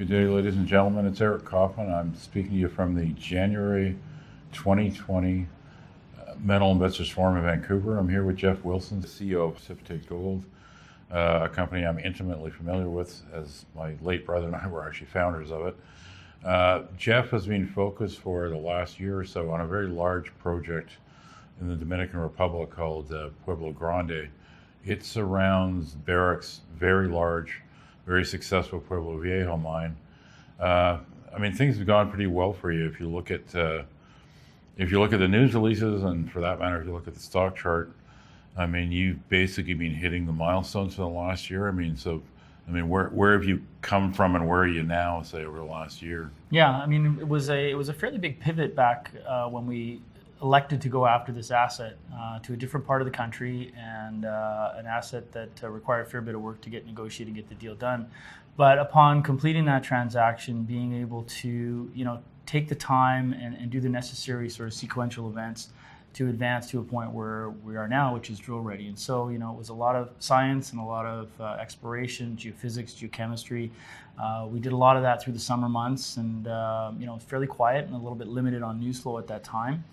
Good day, ladies and gentlemen. It's Eric Coffin. I'm speaking to you from the January 2020 Metal Investors Forum in Vancouver. I'm here with Jeff Wilson, the CEO of Precipitate Gold, a company I'm intimately familiar with, as my late brother and I were actually founders of it. Jeff has been focused for the last year or so on a very large project in the Dominican Republic called Pueblo Grande. It surrounds Barrick's very large, very successful Pueblo Viejo mine. Things have gone pretty well for you if you look at the news releases, and for that matter, if you look at the stock chart. You've basically been hitting the milestones for the last year. Where have you come from, and where are you now, say, over the last year? Yeah, it was a fairly big pivot back when we elected to go after this asset to a different part of the country, and an asset that required a fair bit of work to get negotiated and get the deal done. But upon completing that transaction, being able to take the time and do the necessary sort of sequential events to advance to a point where we are now, which is drill ready. And so it was a lot of science and a lot of exploration, geophysics, geochemistry. We did a lot of that through the summer months, and it was fairly quiet and a little bit limited on news flow at that time.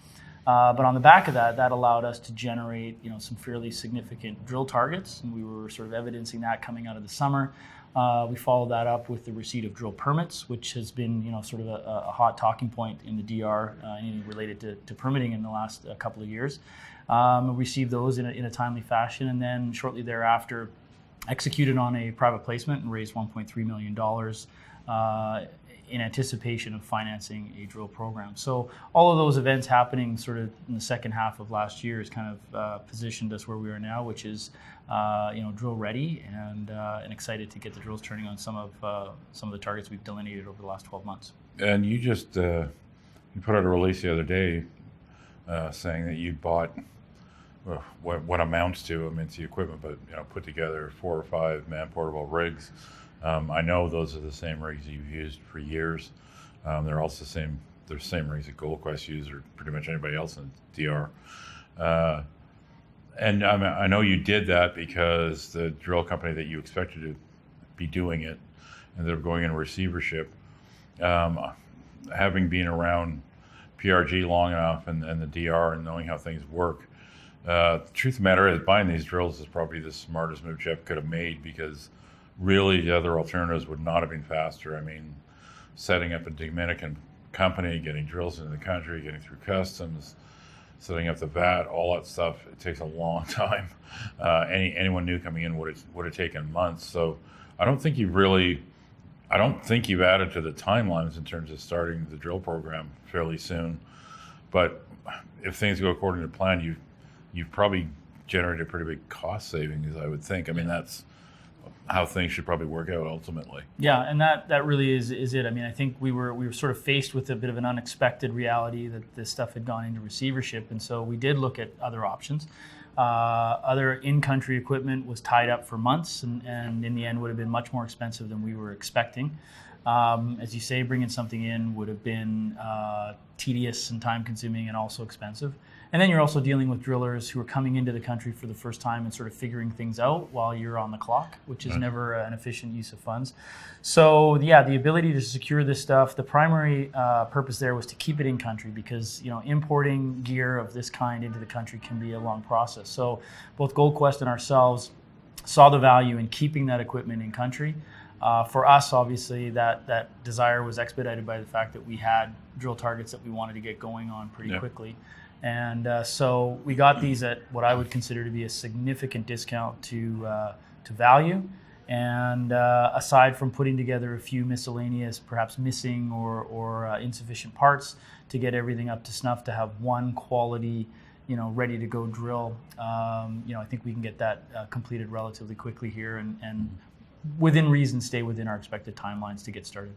But on the back of that allowed us to generate, some fairly significant drill targets, and we were sort of evidencing that coming out of the summer. We followed that up with the receipt of drill permits, which has been, sort of a hot talking point in the DR, related to permitting in the last couple of years. We received those in a timely fashion, and then shortly thereafter executed on a private placement and raised $1.3 million in anticipation of financing a drill program. So all of those events happening sort of in the second half of last year has kind of positioned us where we are now, which is drill ready and excited to get the drills turning on some of the targets we've delineated over the last 12 months. And you just you put out a release the other day saying that you bought what amounts to, it's the equipment, but put together 4 or 5 man-portable rigs. I know those are the same rigs you've used for years. They're also the same rigs that GoldQuest uses, or pretty much anybody else in DR. And I know you did that because the drill company that you expected to be doing it ended up going in receivership. Having been around PRG long enough and the DR and knowing how things work, the truth of the matter is buying these drills is probably the smartest move Jeff could have made, because really the other alternatives would not have been faster. Setting up a Dominican company, getting drills into the country, getting through customs, setting up the VAT, all that stuff, it takes a long time. Anyone new coming in would have taken months. So I don't think you've added to the timelines in terms of starting the drill program fairly soon. But if things go according to plan, you've probably generated a pretty big cost savings, I would think. That's how things should probably work out ultimately. Yeah, and that really is it. I think we were sort of faced with a bit of an unexpected reality that this stuff had gone into receivership, and so we did look at other options. Other in-country equipment was tied up for months, and in the end would have been much more expensive than we were expecting. As you say, bringing something in would have been tedious and time-consuming and also expensive. And then you're also dealing with drillers who are coming into the country for the first time and sort of figuring things out while you're on the clock, which is never an efficient use of funds. So yeah, the ability to secure this stuff, the primary purpose there was to keep it in country, because importing gear of this kind into the country can be a long process. So both GoldQuest and ourselves saw the value in keeping that equipment in country. For us, obviously, that desire was expedited by the fact that we had drill targets that we wanted to get going on pretty quickly. And so we got these at what I would consider to be a significant discount to value. And aside from putting together a few miscellaneous, perhaps missing or insufficient parts to get everything up to snuff, to have one quality, ready to go drill, I think we can get that completed relatively quickly here, and within reason, stay within our expected timelines to get started.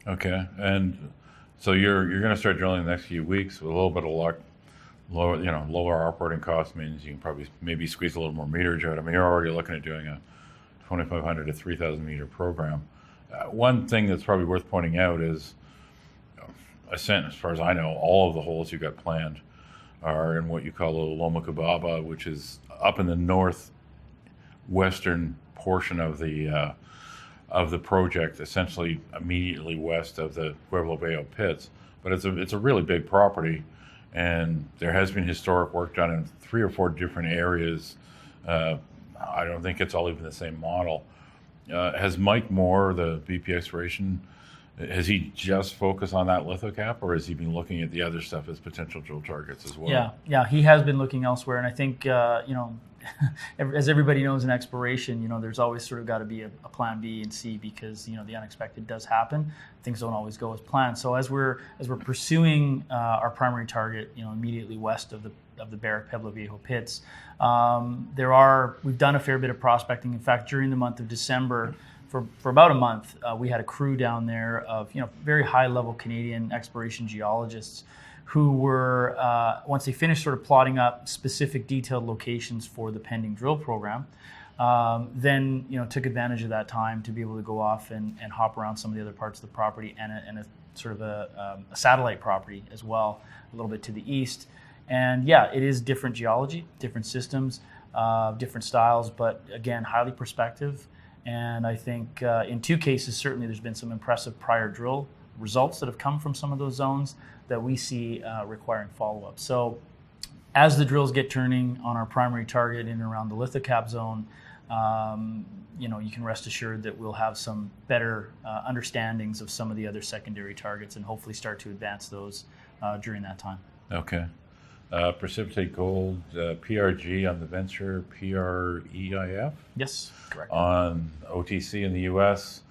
Okay, and so you're going to start drilling in the next few weeks with a little bit of luck. Lower operating costs means you can probably maybe squeeze a little more meterage out. You're already looking at doing a 2,500 to 3,000 meter program. One thing that's probably worth pointing out is, as far as I know, all of the holes you got planned are in what you call the Loma Cubaba, which is up in the northwestern portion of the of the project, essentially immediately west of the Pueblo Viejo pits. But it's a really big property, and there has been historic work done in 3 or 4 different areas. I don't think it's all even the same model. Has Mike Moore, the VP Exploration, has he just focused on that lithocap, or has he been looking at the other stuff as potential drill targets as well? Yeah, he has been looking elsewhere, and I think as everybody knows in exploration, there's always sort of got to be a plan B and C, because the unexpected does happen. Things don't always go as planned. So as we're pursuing our primary target, immediately west of the Barrick Pueblo Viejo pits, we've done a fair bit of prospecting. In fact, during the month of December, for about a month, we had a crew down there of very high level Canadian exploration geologists who were, once they finished sort of plotting up specific detailed locations for the pending drill program, then took advantage of that time to be able to go off and hop around some of the other parts of the property, and a sort of a satellite property as well, a little bit to the east. And yeah, it is different geology, different systems, different styles, but again, highly prospective. And I think in 2 cases, certainly there's been some impressive prior drill results that have come from some of those zones that we see requiring follow-up. So as the drills get turning on our primary target in and around the lithocap zone, you can rest assured that we'll have some better understandings of some of the other secondary targets, and hopefully start to advance those during that time. Okay. Precipitate Gold, PRG on the venture, PREIF? Yes, correct. On OTC in the U.S.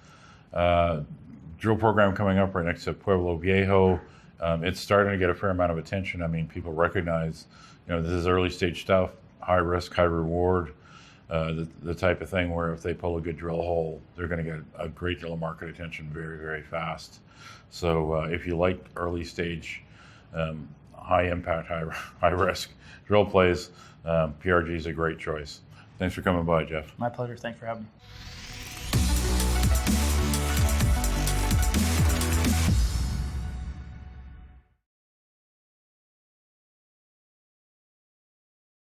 Drill program coming up right next to Pueblo Viejo. It's starting to get a fair amount of attention. I mean, people recognize, this is early stage stuff, high risk, high reward, the type of thing where if they pull a good drill hole, they're going to get a great deal of market attention very, very fast. So if you like early stage, high impact, high risk drill plays, PRG is a great choice. Thanks for coming by, Jeff. My pleasure. Thanks for having me.